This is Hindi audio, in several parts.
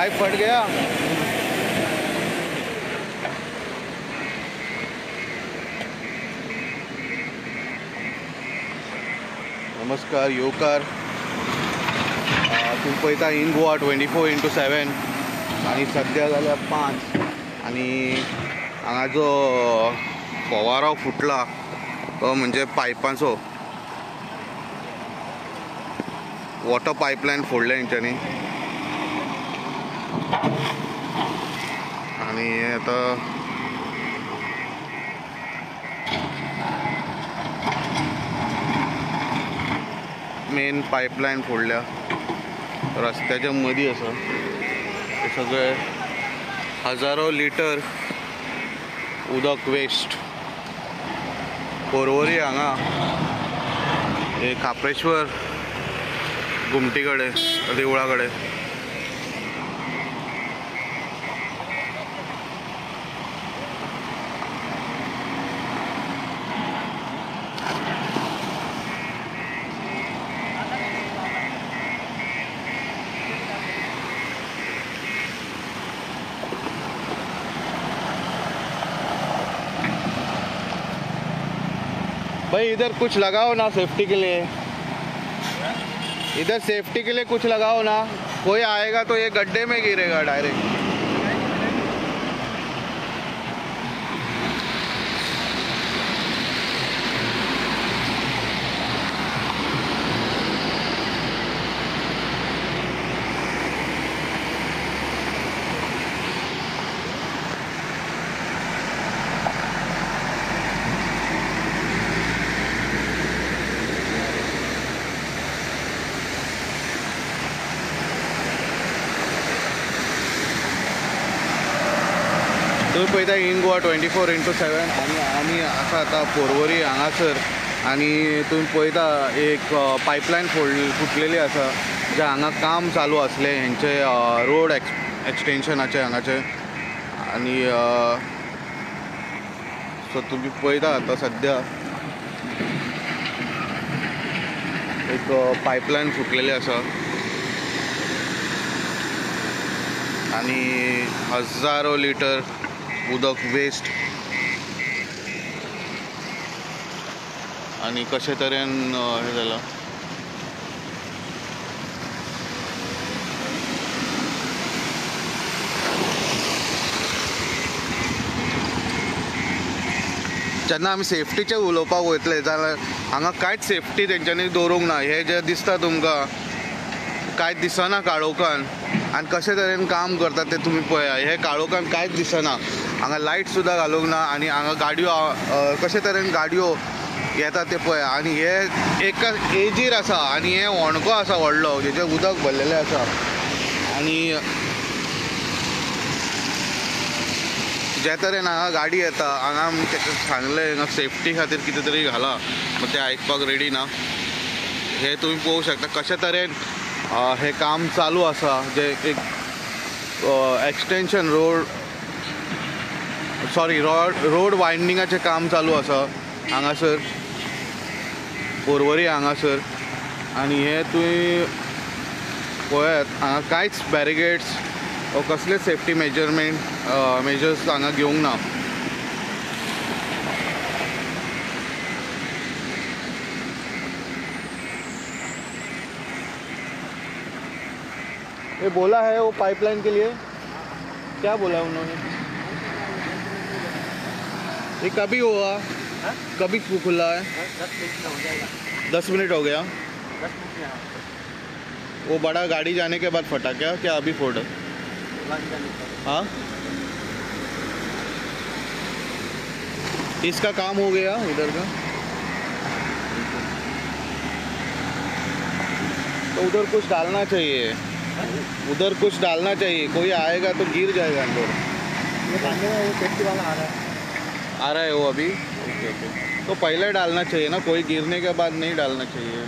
पाइप फट गया। नमस्कार येवकार। तुम्ही पळयता इन गोवा 24/7 आणि सद्या जाल्यार 5 आणि हांगा जो फवारो फुटला तो म्हणजे पायपांचो वॉटर पायपलायन फोडल्या हेंच्यांनी आणि आता मेन पायपलायन फोडल्या रस्त्याच्या मदीं आसा। ते सगळे हजारो लिटर उदक वेस्ट पोरवोरी हांगा हे काप्रेश्वर घुमटी कडेन देवळा कडेन भाई इधर कुछ लगाओ ना सेफ्टी के लिए, इधर सेफ्टी के लिए कुछ लगाओ ना। कोई आएगा तो ये गड्ढे में गिरेगा डायरेक्ट। तुम्ही पळयता इन गोवा 24/7 आणि आमी आसा आतां पोरवोरी हांगासर आणि तुम्ही पळयता एक पायपलायन फुटलेली आसा जे हांगा काम चालू आसले हेंचे रोड एक्सटेंशनाचे हांगाचे आणि सो तुम्ही पळयता आतां सद्या एक पायपलायन फुटलेली आसा आणि हजारो लिटर उदक वेस्ट आणि कशे तरेन हे जाला। जेन्ना आमी सेफ्टीचे उलोवपाक वयतले जाल्यार हांगा कांयच सेफ्टी तेंच्यांनी दवरूंक ना। हे जे दिसता तुमकां कांयच दिसना काळोखान आनी कशे तरेन काम करतात ते तुम्ही पळया। हे काळोखान कांयच दिसना, हांगा लायट सुद्दां घालूंक ना आनी हांगा गाडयो कशे तरेन गाडयो येता ते पळया। आनी हे एका एजीर आसा आनी हे होणको आसा व्हडलो जेचे उदक भरलेलें आसा आनी जे तरेन हांगा गाडी येता हांगा आमी तेका सांगलें हांगा सेफ्टी खातीर कितें तरी घाला, बट ते आयकपाक रेडी ना। हे तुम्ही पळोवंक शकता कशे तरेन हे काम चालू आसा जे एक एक्सटेंशन रोड वायंडिंगाचें काम चालू आसा हांगासर पोरवोरी हांगासर आनी हे तुवें पळयात हांगा कांयच बॅरिगेड्स वा कसले सेफ्टी मेजर्स हांगा घेवंक ना। ये बोला है वो पाइपलाइन के लिए, क्या बोला उन्होंने? ये कभी हुआ? कभी खुला है? 10 मिनट हो गया। 10 मिनट वो बड़ा गाड़ी जाने के बाद फटा क्या अभी फोड़ा? हाँ, इसका काम हो गया इधर का, तो उधर कुछ डालना चाहिए, उधर कुछ डालना चाहिए। कोई आएगा तो गिर जाएगा अंदर। ये डालने में वो सेफ्टी वाला आ रहा है वो अभी। ओके ओके, तो पहले डालना चाहिए ना, कोई गिरने के बाद नहीं डालना चाहिए।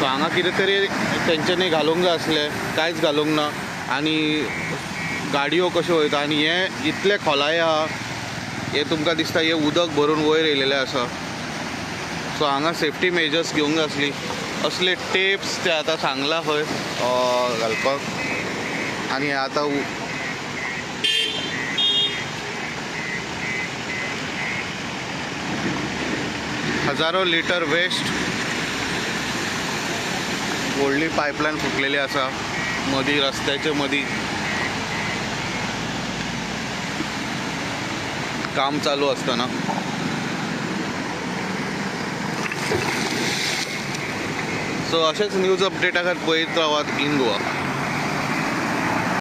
हांगा कितें तरी तेंच्यांनी घालूंक जाय आसलें, कांयच घालूंक ना. आनी गाडयो कश्यो वयता आनी हे इतले खोलाय आहा, हे तुमकां दिसता हे उदक भरून वयर येयलेलें आसा. सो हांगा सेफ्टी मेजर्स घेवंक जाय आसली. असले टेप्स ते आतां सांगला खंय घालपाक. आनी आतां हजारो लिटर वेस्ट, व्हडली पायपलायन फुटलेली आसा मदीं रस्त्याच्या मदीं. काम चालू आसतना. सो अशेंच न्यूज अपडेटा खातीर पळयत रावात इन गोवा.